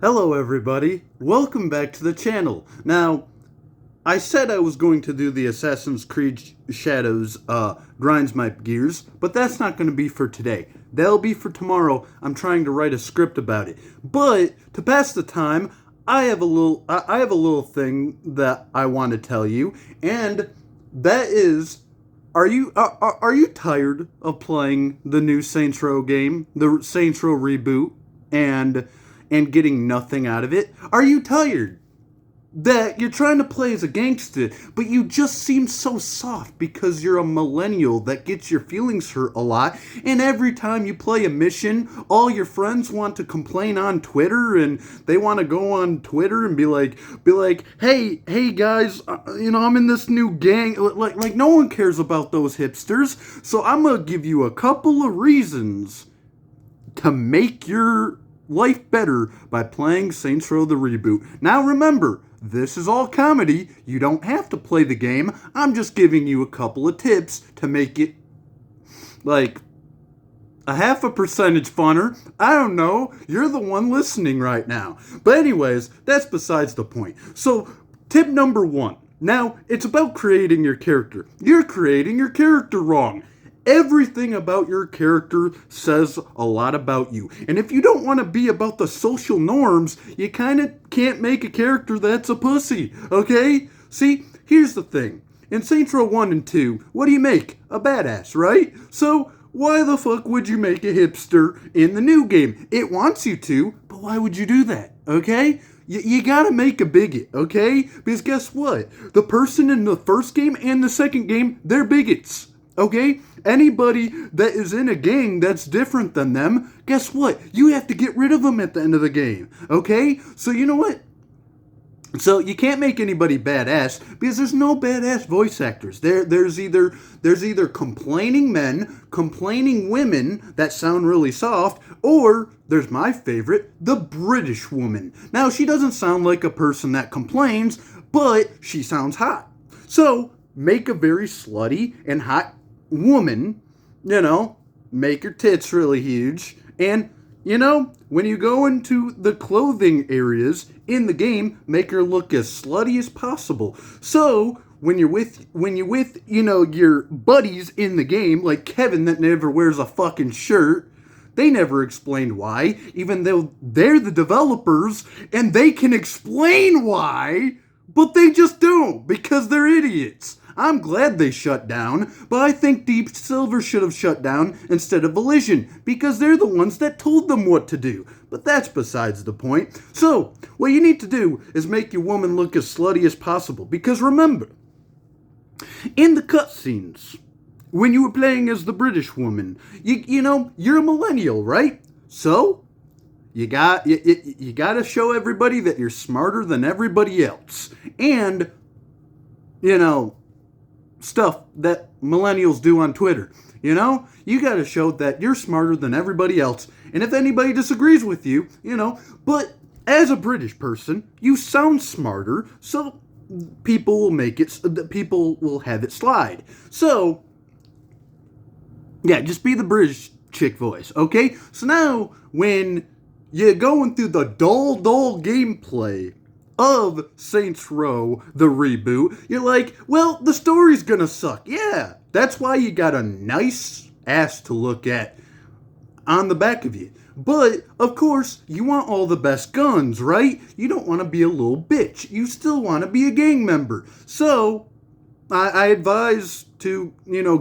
Hello everybody, welcome back to the channel. Now, I said I was going to do the Assassin's Creed Shadows grinds my gears, but that's not going to be for today. That'll be for tomorrow. I'm trying to write a script about it. But to pass the time, I have a little thing that I want to tell you, and that is, are you tired of playing the new Saints Row game, the Saints Row reboot, and getting nothing out of it? Are you tired that you're trying to play as a gangster, but you just seem so soft because you're a millennial that gets your feelings hurt a lot, and every time you play a mission, all your friends want to complain on Twitter, and they want to go on Twitter and be like, hey guys, I'm in this new gang. Like no one cares about those hipsters, so I'm gonna give you a couple of reasons to make your life better by playing Saints Row the reboot. Now remember, this is all comedy. You don't have to play the game. I'm just giving you a couple of tips to make it like a half a percentage funner. I don't know. You're the one listening right now. But anyways, that's besides the point. So, tip number 1. Now, it's about creating your character. You're creating your character wrong. Everything about your character says a lot about you. And if you don't want to be about the social norms, you kind of can't make a character that's a pussy, okay? See, here's the thing. In Saints Row 1 and 2, what do you make? A badass, right? So, why the fuck would you make a hipster in the new game? It wants you to, but why would you do that, okay? You gotta make a bigot, okay? Because guess what? The person in the first game and the second game, they're bigots. Okay? Anybody that is in a gang that's different than them, guess what? You have to get rid of them at the end of the game. Okay? So you know what? So you can't make anybody badass because there's no badass voice actors. There's either complaining men, complaining women that sound really soft, or there's my favorite, the British woman. Now she doesn't sound like a person that complains, but she sounds hot. So make a very slutty and hot woman, make your tits really huge, and, when you go into the clothing areas in the game, make her look as slutty as possible. So, when you're with, your buddies in the game, like Kevin that never wears a fucking shirt, they never explained why, even though they're the developers, and they can explain why, but they just don't, because they're idiots. I'm glad they shut down, but I think Deep Silver should have shut down instead of Volition, because they're the ones that told them what to do. But that's besides the point. So, what you need to do is make your woman look as slutty as possible, because remember, in the cutscenes, when you were playing as the British woman, you're a millennial, right? So, you got to show everybody that you're smarter than everybody else. And, stuff that millennials do on Twitter. You got to show that you're smarter than everybody else. And if anybody disagrees with you, but as a British person, you sound smarter, so people will have it slide. So, yeah, just be the British chick voice, okay? So now, when you're going through the dull gameplay of Saints Row, the reboot, you're like, well, the story's gonna suck. Yeah, that's why you got a nice ass to look at on the back of you. But, of course, you want all the best guns, right? You don't want to be a little bitch. You still want to be a gang member. So, I advise to,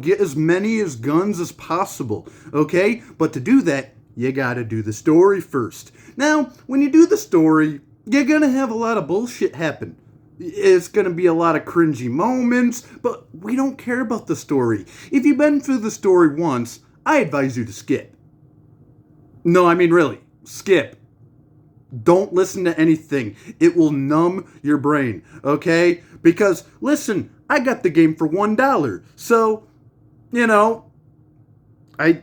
get as many as guns as possible, okay? But to do that, you gotta do the story first. Now, when you do the story, you're gonna have a lot of bullshit happen. It's gonna be a lot of cringy moments, but we don't care about the story. If you've been through the story once, I advise you to skip. No, I mean really, skip. Don't listen to anything. It will numb your brain, okay? Because, listen, I got the game for $1. So, I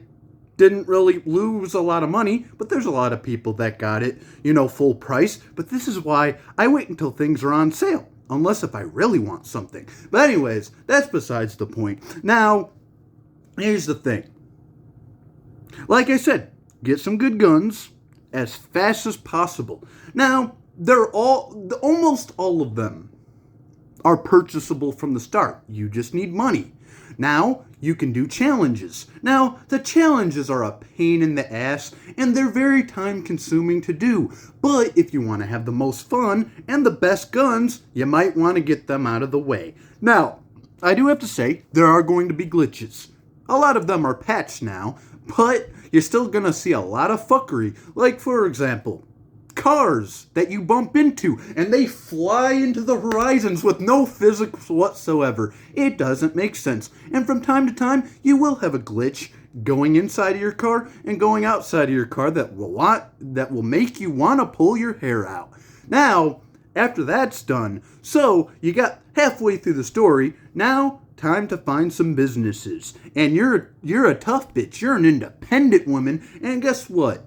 didn't really lose a lot of money, but there's a lot of people that got it, full price. But this is why I wait until things are on sale, unless if I really want something. But anyways, that's besides the point. Now, here's the thing. Like I said, get some good guns, as fast as possible. Now, almost all of them are purchasable from the start. You just need money. Now, you can do challenges. Now, the challenges are a pain in the ass, and they're very time consuming to do. But if you want to have the most fun and the best guns, you might want to get them out of the way. Now, I do have to say, there are going to be glitches. A lot of them are patched now, but you're still going to see a lot of fuckery. Like, for example, cars that you bump into and they fly into the horizons with no physics whatsoever. It doesn't make sense. And from time to time, you will have a glitch going inside of your car and going outside of your car that will make you want to pull your hair out. Now, after that's done, so you got halfway through the story, now time to find some businesses. And you're a tough bitch, you're an independent woman, and guess what?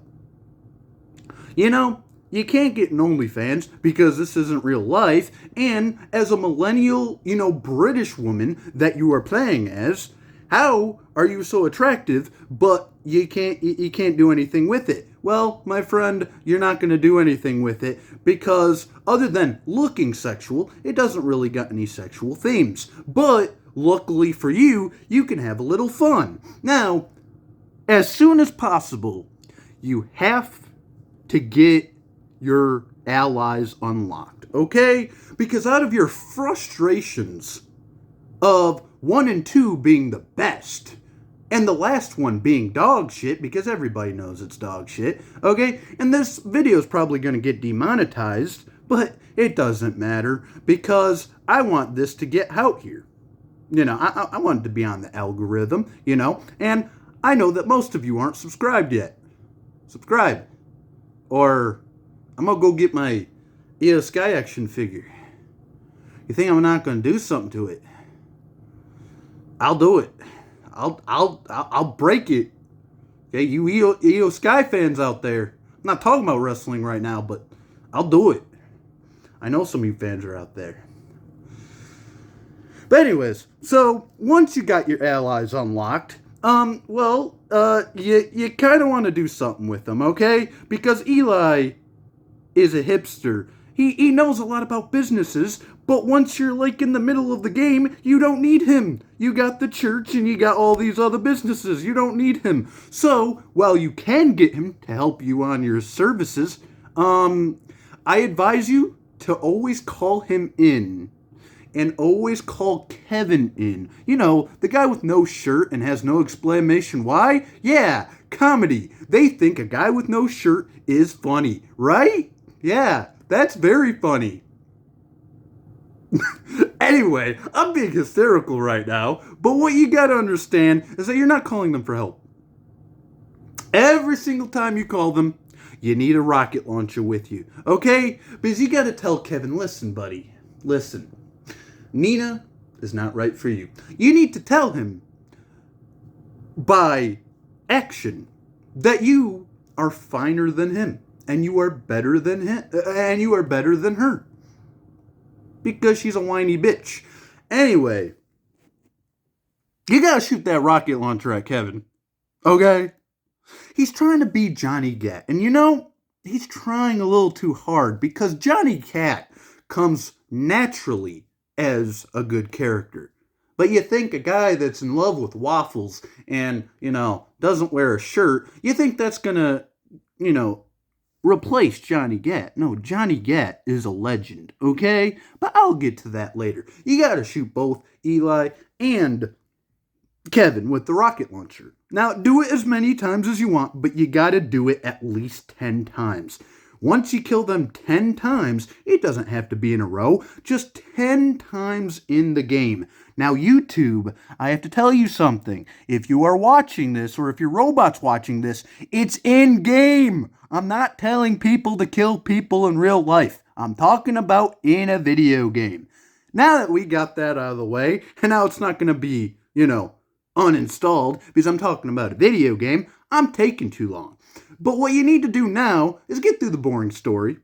You know, you can't get an OnlyFans because this isn't real life, and as a millennial, British woman that you are playing as, how are you so attractive, but you can't do anything with it? Well, my friend, you're not going to do anything with it because other than looking sexual, it doesn't really got any sexual themes. But luckily for you, you can have a little fun. Now, as soon as possible, you have to get your allies unlocked, okay? Because out of your frustrations of 1 and 2 being the best, and the last one being dog shit, because everybody knows it's dog shit, okay? And this video is probably going to get demonetized, but it doesn't matter, because I want this to get out here. I want it to be on the algorithm, and I know that most of you aren't subscribed yet. Subscribe. Or I'm going to go get my EO Sky action figure. You think I'm not going to do something to it? I'll do it. I'll break it. Okay, you EO Sky fans out there. I'm not talking about wrestling right now, but I'll do it. I know some of you fans are out there. But anyways, so once you got your allies unlocked, you kind of want to do something with them, okay? Because Eli is a hipster. He knows a lot about businesses, but once you're like in the middle of the game, you don't need him. You got the church and you got all these other businesses. You don't need him. So, while you can get him to help you on your services, I advise you to always call him in. And always call Kevin in. The guy with no shirt and has no explanation why? Yeah, comedy. They think a guy with no shirt is funny, right? Yeah, that's very funny. Anyway, I'm being hysterical right now, but what you gotta understand is that you're not calling them for help. Every single time you call them, you need a rocket launcher with you, okay? Because you gotta tell Kevin, listen, buddy, listen. Nina is not right for you. You need to tell him by action that you are finer than him and you are better than him and you are better than her because she's a whiny bitch. Anyway, you gotta shoot that rocket launcher at Kevin, okay? He's trying to be Johnny Gat, and he's trying a little too hard because Johnny Gat comes naturally as a good character. But you think a guy that's in love with waffles and, doesn't wear a shirt, you think that's gonna, replace Johnny Gat. No, Johnny Gat is a legend, okay? But I'll get to that later. You gotta shoot both Eli and Kevin with the rocket launcher. Now, do it as many times as you want, but you gotta do it at least 10 times. Once you kill them 10 times, it doesn't have to be in a row, just 10 times in the game. Now, YouTube, I have to tell you something. If you are watching this, or if your robot's watching this, it's in-game. I'm not telling people to kill people in real life. I'm talking about in a video game. Now that we got that out of the way, and now it's not going to be, uninstalled, because I'm talking about a video game, I'm taking too long. But what you need to do now is get through the boring story.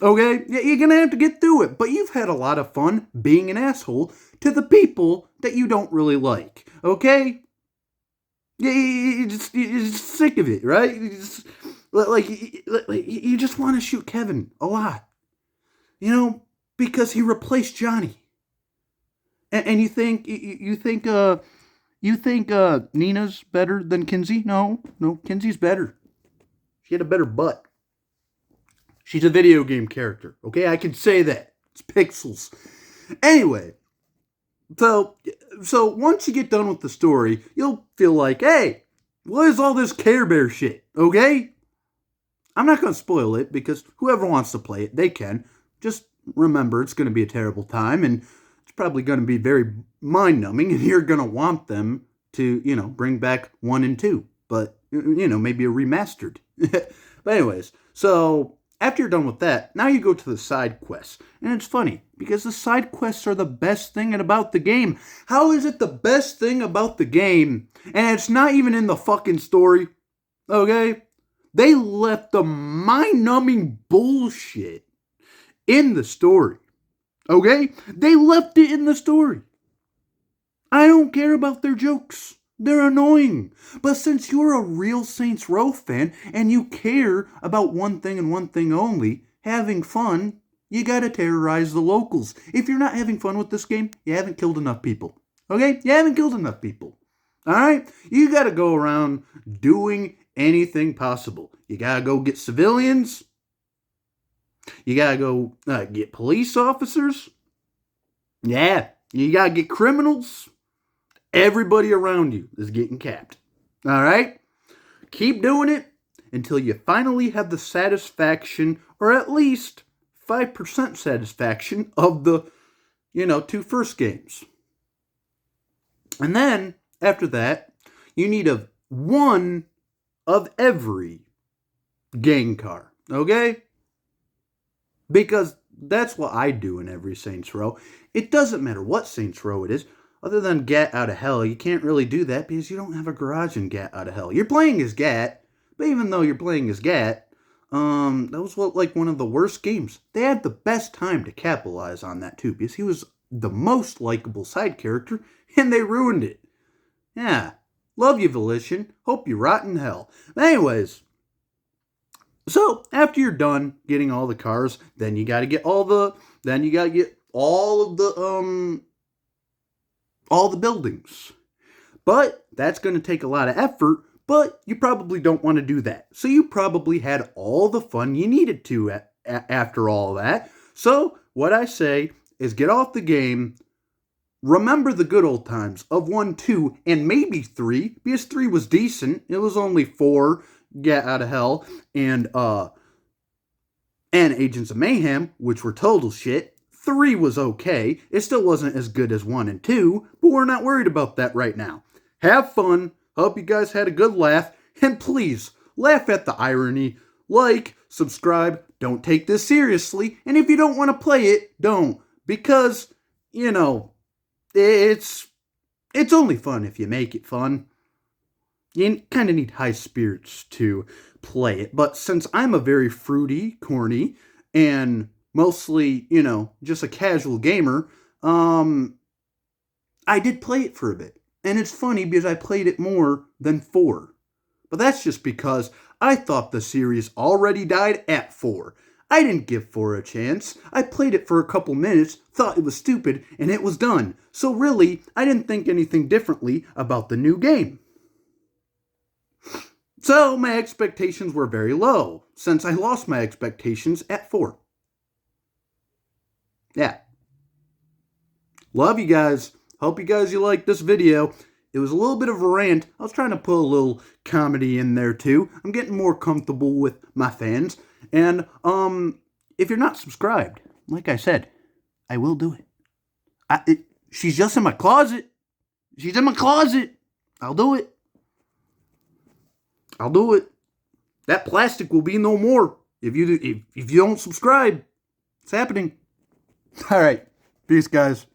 Okay? You're going to have to get through it. But you've had a lot of fun being an asshole to the people that you don't really like. Okay? You're just sick of it, right? Like, you just want to shoot Kevin a lot. You know, because he replaced Johnny. And you think Nina's better than Kinsey? No, Kinsey's better. She had a better butt. She's a video game character. Okay, I can say that. It's pixels. Anyway, so once you get done with the story, you'll feel like, hey, what is all this Care Bear shit? Okay? I'm not going to spoil it because whoever wants to play it, they can. Just remember, it's going to be a terrible time, and it's probably going to be very mind-numbing, and you're going to want them to, bring back 1 and 2. But, maybe a remastered. But anyways, so after you're done with that, now you go to the side quests. And it's funny, because the side quests are the best thing about the game. How is it the best thing about the game? And it's not even in the fucking story. Okay? They left the mind-numbing bullshit in the story. Okay? They left it in the story. I don't care about their jokes. They're annoying. But since you're a real Saints Row fan and you care about one thing and one thing only, having fun, you gotta terrorize the locals. If you're not having fun with this game, you haven't killed enough people. Okay? You haven't killed enough people. Alright? You gotta go around doing anything possible. You gotta go get civilians. You gotta go get police officers. Yeah. You gotta get criminals. Everybody around you is getting capped. Alright? Keep doing it until you finally have the satisfaction, or at least 5% satisfaction of the, 2 first games. And then, after that, you need 1 of every gang car. Okay? Because that's what I do in every Saints Row. It doesn't matter what Saints Row it is. Other than Gat Out of Hell, you can't really do that because you don't have a garage in Gat Out of Hell. You're playing as Gat, but even though you're playing as Gat, that was one of the worst games. They had the best time to capitalize on that too because he was the most likable side character, and they ruined it. Yeah, love you, Volition. Hope you rot in hell. But anyways, so after you're done getting all the cars, then you got to get all of the buildings. But that's going to take a lot of effort, but you probably don't want to do that. So you probably had all the fun you needed to after all that. So what I say is get off the game, remember the good old times of 1, 2, and maybe 3, because 3 was decent. It was only 4, Get Out of Hell, and Agents of Mayhem, which were total shit. 3 was okay. It still wasn't as good as 1 and 2, but we're not worried about that right now. Have fun. Hope you guys had a good laugh. And please, laugh at the irony. Like, subscribe. Don't take this seriously. And if you don't want to play it, don't. Because, it's only fun if you make it fun. You kind of need high spirits to play it. But since I'm a very fruity, corny, and mostly, just a casual gamer, I did play it for a bit. And it's funny because I played it more than 4. But that's just because I thought the series already died at 4. I didn't give 4 a chance. I played it for a couple minutes, thought it was stupid, and it was done. So really, I didn't think anything differently about the new game. So my expectations were very low, since I lost my expectations at 4. Yeah. Love you guys. Hope you liked this video. It was a little bit of a rant. I was trying to put a little comedy in there too. I'm getting more comfortable with my fans. And if you're not subscribed, like I said, I will do it. She's just in my closet. She's in my closet. I'll do it. I'll do it. That plastic will be no more if you don't subscribe. It's happening. All right. Peace, guys.